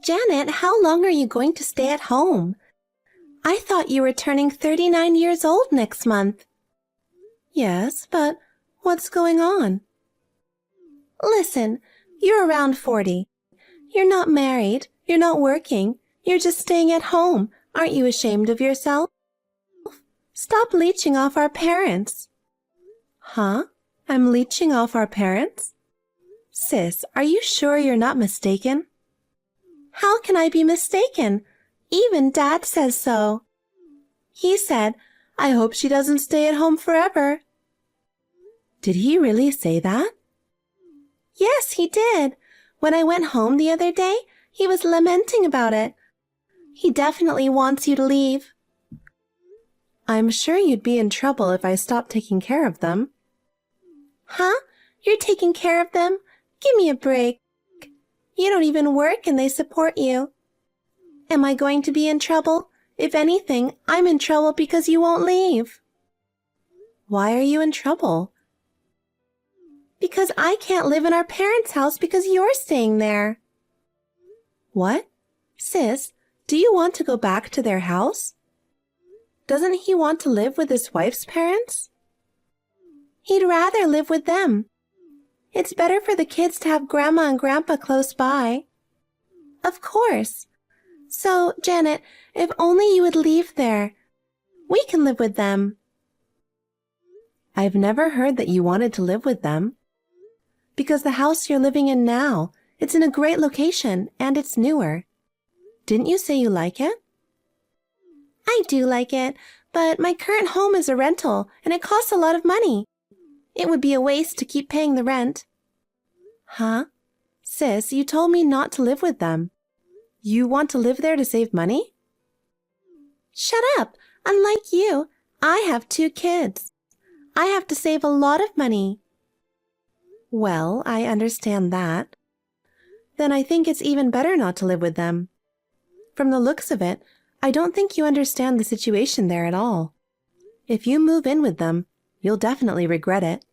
Janet, how long are you going to stay at home? I thought you were turning 39 years old next month. Yes, but what's going on? Listen, you're around 40. You're not married, you're not working, you're just staying at home. Aren't you ashamed of yourself? Stop leeching off our parents. Huh? I'm leeching off our parents? Sis, are you sure you're not mistaken? How can I be mistaken? Even Dad says so. He said, I hope she doesn't stay at home forever. Did he really say that? Yes, he did. When I went home the other day, he was lamenting about it. He definitely wants you to leave. I'm sure you'd be in trouble if I stopped taking care of them. Huh? You're taking care of them? Give me a break. You don't even work and they support you. Am I going to be in trouble? If anything, I'm in trouble because you won't leave. Why are you in trouble? Because I can't live in our parents' house because you're staying there. What? Sis, do you want to go back to their house? Doesn't he want to live with his wife's parents? He'd rather live with them. It's better for the kids to have Grandma and Grandpa close by. Of course. So, Janet, if only you would leave there. We can live with them. I've never heard that you wanted to live with them. Because the house you're living in now, it's in a great location and it's newer. Didn't you say you like it? I do like it, but my current home is a rental and it costs a lot of money. It would be a waste to keep paying the rent. Huh? Sis, you told me not to live with them. You want to live there to save money? Shut up! Unlike you, I have 2 kids. I have to save a lot of money. Well, I understand that. Then I think it's even better not to live with them. From the looks of it, I don't think you understand the situation there at all. If you move in with them, you'll definitely regret it.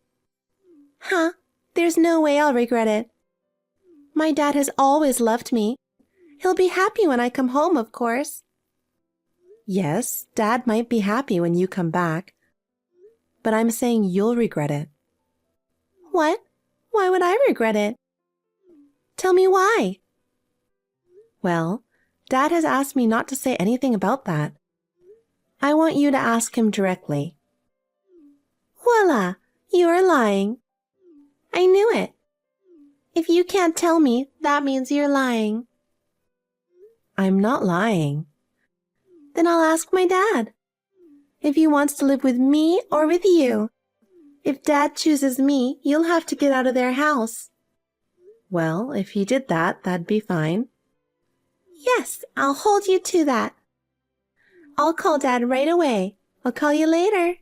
Huh? There's no way I'll regret it. My dad has always loved me. He'll be happy when I come home, of course. Yes, Dad might be happy when you come back. But I'm saying you'll regret it. What? Why would I regret it? Tell me why. Well, Dad has asked me not to say anything about that. I want you to ask him directly. Voila! You're lying. I knew it. If you can't tell me, that means you're lying. I'm not lying. Then I'll ask my dad. If he wants to live with me or with you. If Dad chooses me, you'll have to get out of their house. Well, if he did that, that'd be fine. Yes, I'll hold you to that. I'll call Dad right away. I'll call you later.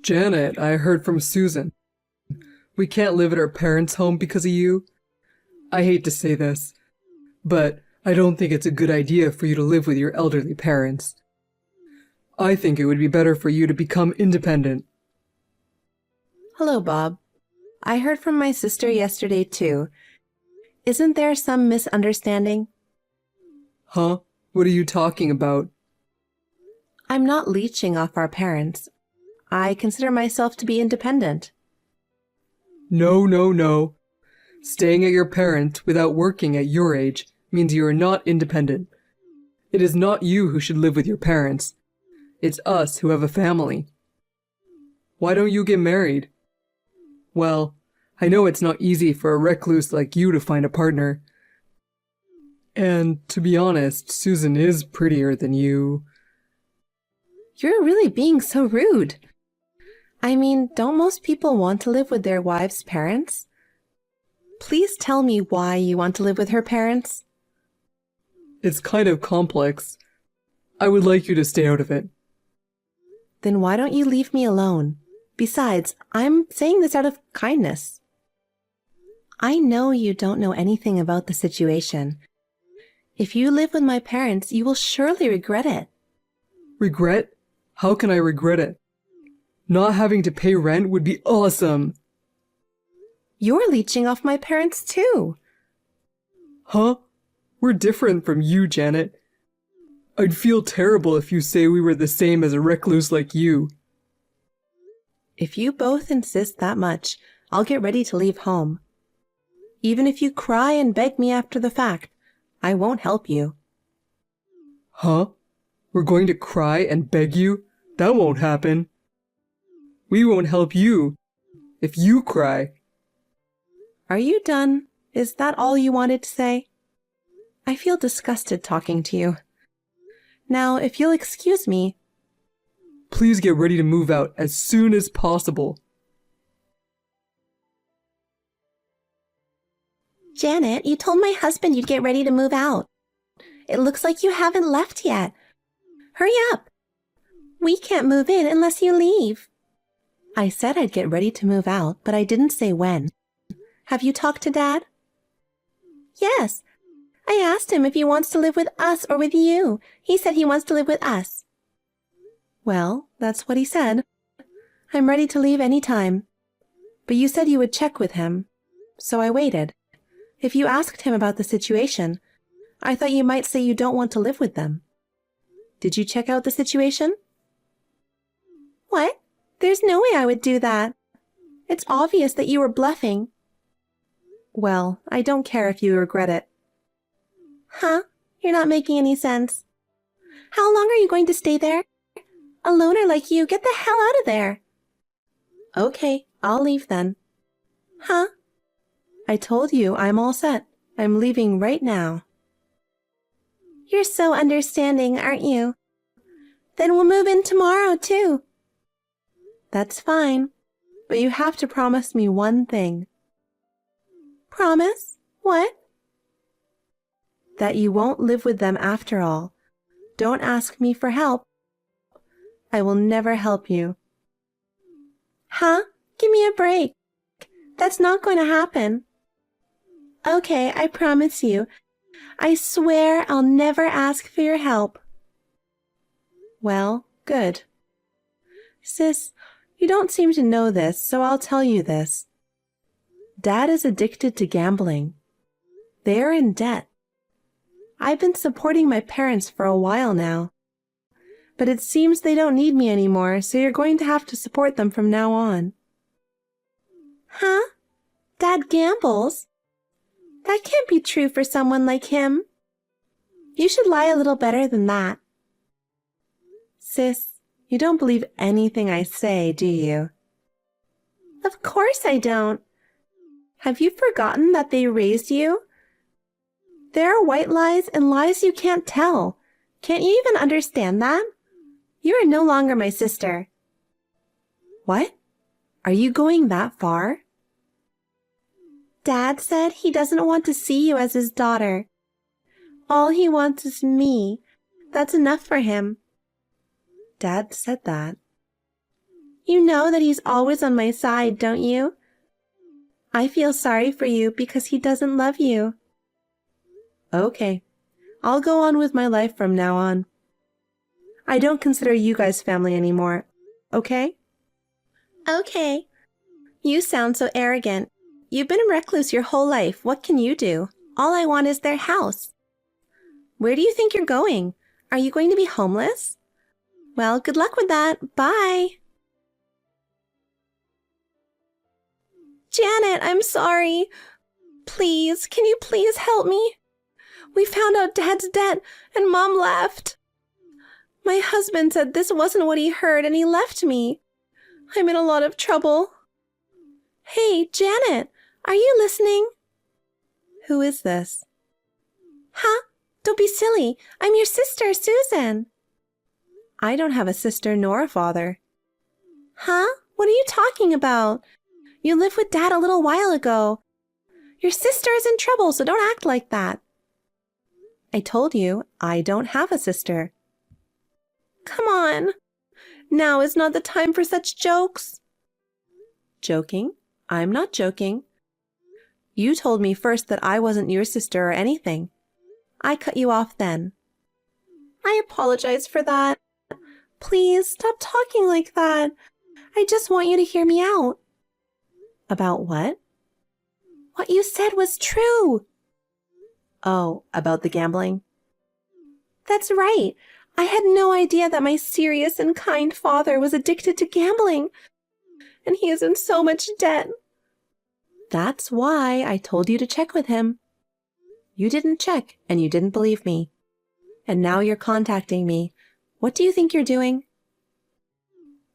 Janet, I heard from Susan. We can't live at our parents' home because of you. I hate to say this, but I don't think it's a good idea for you to live with your elderly parents. I think it would be better for you to become independent. Hello, Bob. I heard from my sister yesterday, too. Isn't there some misunderstanding? Huh? What are you talking about? I'm not leeching off our parents. I consider myself to be independent. No. Staying at your parents without working at your age means you are not independent. It is not you who should live with your parents. It's us who have a family. Why don't you get married? Well, I know it's not easy for a recluse like you to find a partner. And to be honest, Susan is prettier than you. You're really being so rude. I mean, don't most people want to live with their wives' parents? Please tell me why you want to live with her parents. It's kind of complex. I would like you to stay out of it. Then why don't you leave me alone? Besides, I'm saying this out of kindness. I know you don't know anything about the situation. If you live with my parents, you will surely regret it. Regret? How can I regret it? Not having to pay rent would be awesome. You're leeching off my parents too. Huh? We're different from you, Janet. I'd feel terrible if you say we were the same as a recluse like you. If you both insist that much, I'll get ready to leave home. Even if you cry and beg me after the fact, I won't help you. Huh? We're going to cry and beg you? That won't happen. We won't help you if you cry. Are you done? Is that all you wanted to say? I feel disgusted talking to you. Now, if you'll excuse me. Please get ready to move out as soon as possible. Janet, you told my husband you'd get ready to move out. It looks like you haven't left yet. Hurry up. We can't move in unless you leave. I said I'd get ready to move out, but I didn't say when. Have you talked to Dad? Yes. I asked him if he wants to live with us or with you. He said he wants to live with us. Well, that's what he said. I'm ready to leave any time. But you said you would check with him, so I waited. If you asked him about the situation, I thought you might say you don't want to live with them. Did you check out the situation? What? There's no way I would do that. It's obvious that you were bluffing. Well, I don't care if you regret it. Huh? You're not making any sense. How long are you going to stay there? A loner like you, get the hell out of there. Okay, I'll leave then. Huh? I told you I'm all set. I'm leaving right now. You're so understanding, aren't you? Then we'll move in tomorrow, too. That's fine, but you have to promise me one thing. Promise? What? That you won't live with them after all. Don't ask me for help. I will never help you. Huh? Give me a break. That's not going to happen. Okay, I promise you. I swear I'll never ask for your help. Well, good. Sis, you don't seem to know this, so I'll tell you this. Dad is addicted to gambling. They are in debt. I've been supporting my parents for a while now. But it seems they don't need me anymore, so you're going to have to support them from now on. Huh? Dad gambles? That can't be true for someone like him. You should lie a little better than that. Sis, you don't believe anything I say, do you? Of course I don't. Have you forgotten that they raised you? There are white lies and lies you can't tell. Can't you even understand that? You are no longer my sister. What? Are you going that far? Dad said he doesn't want to see you as his daughter. All he wants is me. That's enough for him. Dad said that. You know that he's always on my side, don't you? I feel sorry for you because he doesn't love you. Okay, I'll go on with my life from now on. I don't consider you guys family anymore, okay? Okay. You sound so arrogant. You've been a recluse your whole life. What can you do? All I want is their house. Where do you think you're going? Are you going to be homeless? Well, good luck with that. Bye. Janet, I'm sorry. Please, can you please help me? We found out Dad's dead and Mom left. My husband said this wasn't what he heard and he left me. I'm in a lot of trouble. Hey, Janet, are you listening? Who is this? Huh? Don't be silly. I'm your sister, Susan. I don't have a sister nor a father. Huh? What are you talking about? You lived with Dad a little while ago. Your sister is in trouble, so don't act like that. I told you, I don't have a sister. Come on. Now is not the time for such jokes. Joking? I'm not joking. You told me first that I wasn't your sister or anything. I cut you off then. I apologize for that. Please, stop talking like that. I just want you to hear me out. About what? What you said was true. Oh, about the gambling? That's right. I had no idea that my serious and kind father was addicted to gambling, and he is in so much debt. That's why I told you to check with him. You didn't check, and you didn't believe me. And now you're contacting me. What do you think you're doing?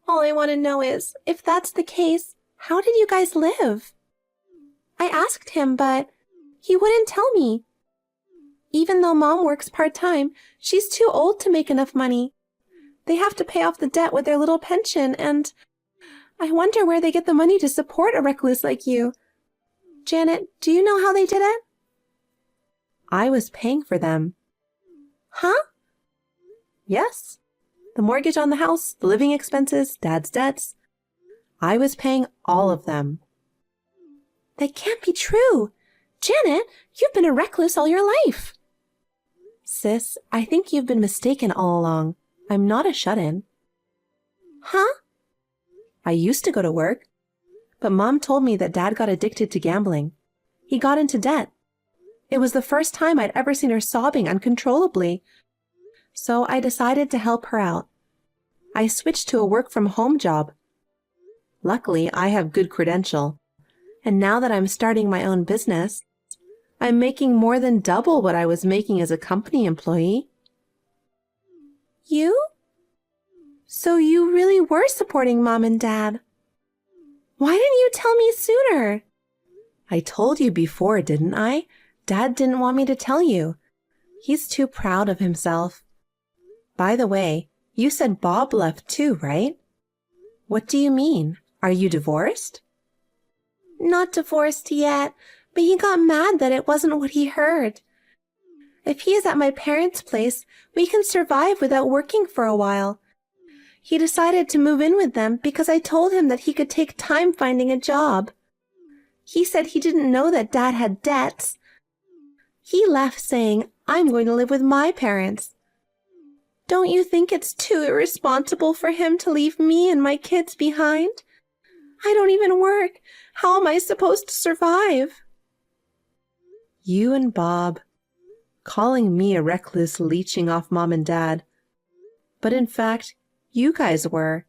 All I want to know is, if that's the case, how did you guys live? I asked him, but he wouldn't tell me. Even though Mom works part-time, she's too old to make enough money. They have to pay off the debt with their little pension, and I wonder where they get the money to support a recluse like you. Janet, do you know how they did it? I was paying for them. Huh? Yes. The mortgage on the house, the living expenses, Dad's debts. I was paying all of them. That can't be true. Janet, you've been a recluse all your life. Sis, I think you've been mistaken all along. I'm not a shut-in. Huh? I used to go to work, but Mom told me that Dad got addicted to gambling. He got into debt. It was the first time I'd ever seen her sobbing uncontrollably. So I decided to help her out. I switched to a work-from-home job. Luckily, I have good credential. And now that I'm starting my own business, I'm making more than double what I was making as a company employee. You? So you really were supporting Mom and Dad. Why didn't you tell me sooner? I told you before, didn't I? Dad didn't want me to tell you. He's too proud of himself. By the way, you said Bob left too, right? What do you mean? Are you divorced? Not divorced yet, but he got mad that it wasn't what he heard. If he is at my parents' place, we can survive without working for a while. He decided to move in with them because I told him that he could take time finding a job. He said he didn't know that Dad had debts. He left saying, I'm going to live with my parents. Don't you think it's too irresponsible for him to leave me and my kids behind? I don't even work. How am I supposed to survive? You and Bob, calling me a recluse leeching off Mom and Dad. But in fact, you guys were.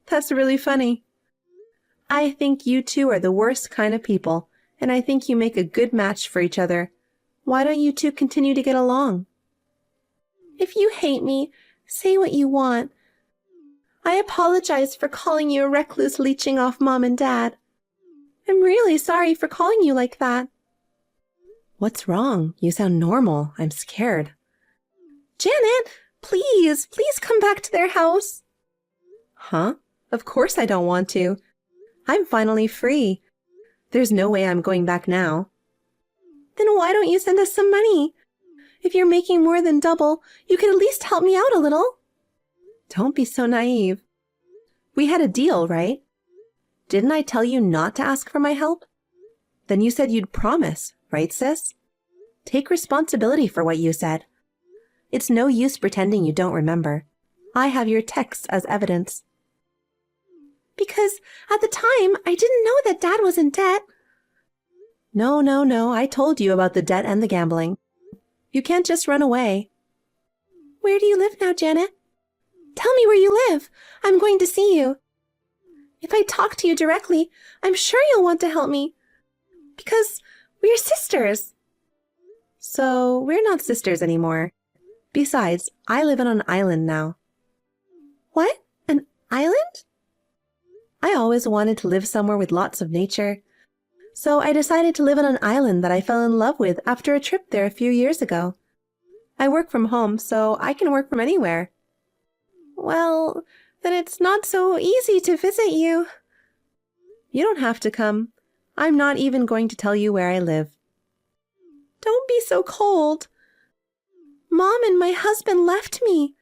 That's really funny. I think you two are the worst kind of people, and I think you make a good match for each other. Why don't you two continue to get along? If you hate me, say what you want. I apologize for calling you a recluse leeching off Mom and Dad. I'm really sorry for calling you like that. What's wrong? You sound normal. I'm scared. Janet, please come back to their house. Huh? Of course I don't want to. I'm finally free. There's no way I'm going back now. Then why don't you send us some money? If you're making more than double, you could at least help me out a little. Don't be so naive. We had a deal, right? Didn't I tell you not to ask for my help? Then you said you'd promise, right, sis? Take responsibility for what you said. It's no use pretending you don't remember. I have your texts as evidence. Because at the time, I didn't know that Dad was in debt. No, I told you about the debt and the gambling. You can't just run away. Where do you live now, Janet? Tell me where you live. I'm going to see you. If I talk to you directly, I'm sure you'll want to help me. Because we're sisters. So we're not sisters anymore. Besides, I live on an island now. What? An island? I always wanted to live somewhere with lots of nature. So I decided to live on an island that I fell in love with after a trip there a few years ago. I work from home, so I can work from anywhere. Well, then it's not so easy to visit you. You don't have to come. I'm not even going to tell you where I live. Don't be so cold. Mom and my husband left me.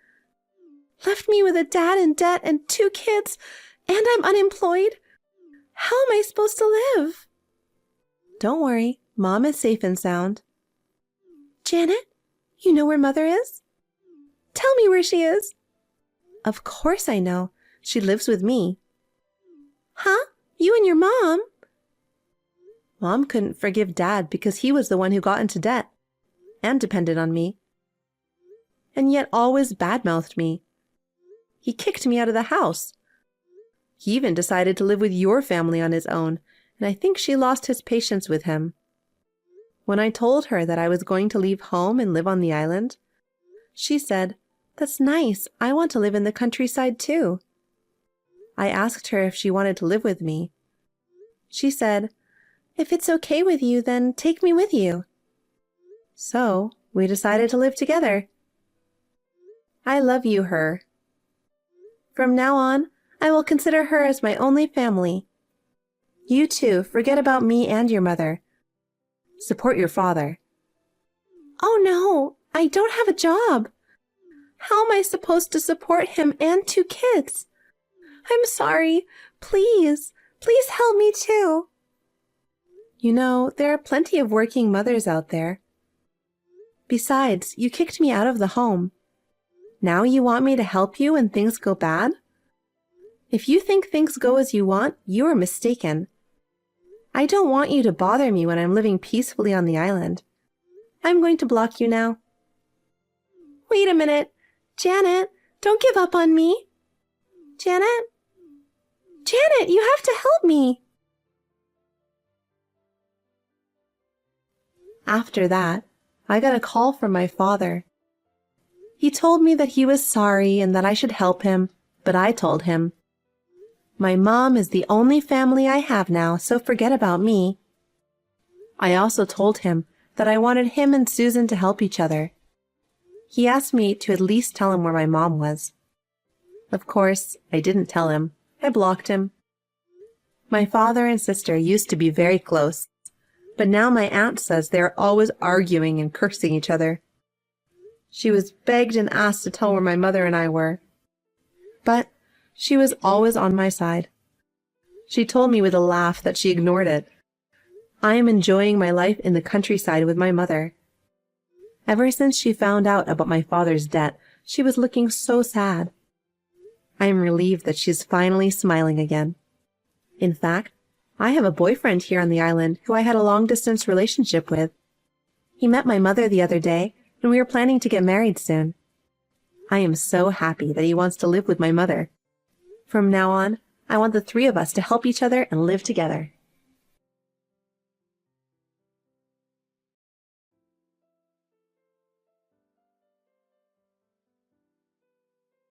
Left me with a dad in debt and 2 kids, and I'm unemployed. How am I supposed to live? Don't worry, Mom is safe and sound. Janet, you know where Mother is? Tell me where she is. Of course I know. She lives with me. Huh? You and your mom? Mom couldn't forgive Dad because he was the one who got into debt and depended on me, and yet always badmouthed me. He kicked me out of the house. He even decided to live with your family on his own, and I think she lost his patience with him. When I told her that I was going to leave home and live on the island, she said, "That's nice. I want to live in the countryside too." I asked her if she wanted to live with me. She said, "If it's okay with you, then take me with you." So we decided to live together. I love you, her. From now on, I will consider her as my only family. You too, forget about me and your mother. Support your father. Oh no, I don't have a job. How am I supposed to support him and 2 kids? I'm sorry. Please help me too. You know, there are plenty of working mothers out there. Besides, you kicked me out of the home. Now you want me to help you when things go bad? If you think things go as you want, you are mistaken. I don't want you to bother me when I'm living peacefully on the island. I'm going to block you now. Wait a minute. Janet, don't give up on me. Janet? Janet, you have to help me. After that, I got a call from my father. He told me that he was sorry and that I should help him, but I told him, "My mom is the only family I have now, so forget about me." I also told him that I wanted him and Susan to help each other. He asked me to at least tell him where my mom was. Of course, I didn't tell him. I blocked him. My father and sister used to be very close, but now my aunt says they are always arguing and cursing each other. She was begged and asked to tell where my mother and I were, but she was always on my side. She told me with a laugh that she ignored it. I am enjoying my life in the countryside with my mother. Ever since she found out about my father's debt, she was looking so sad. I am relieved that she is finally smiling again. In fact, I have a boyfriend here on the island who I had a long-distance relationship with. He met my mother the other day, and we are planning to get married soon. I am so happy that he wants to live with my mother. From now on, I want the 3 of us to help each other and live together.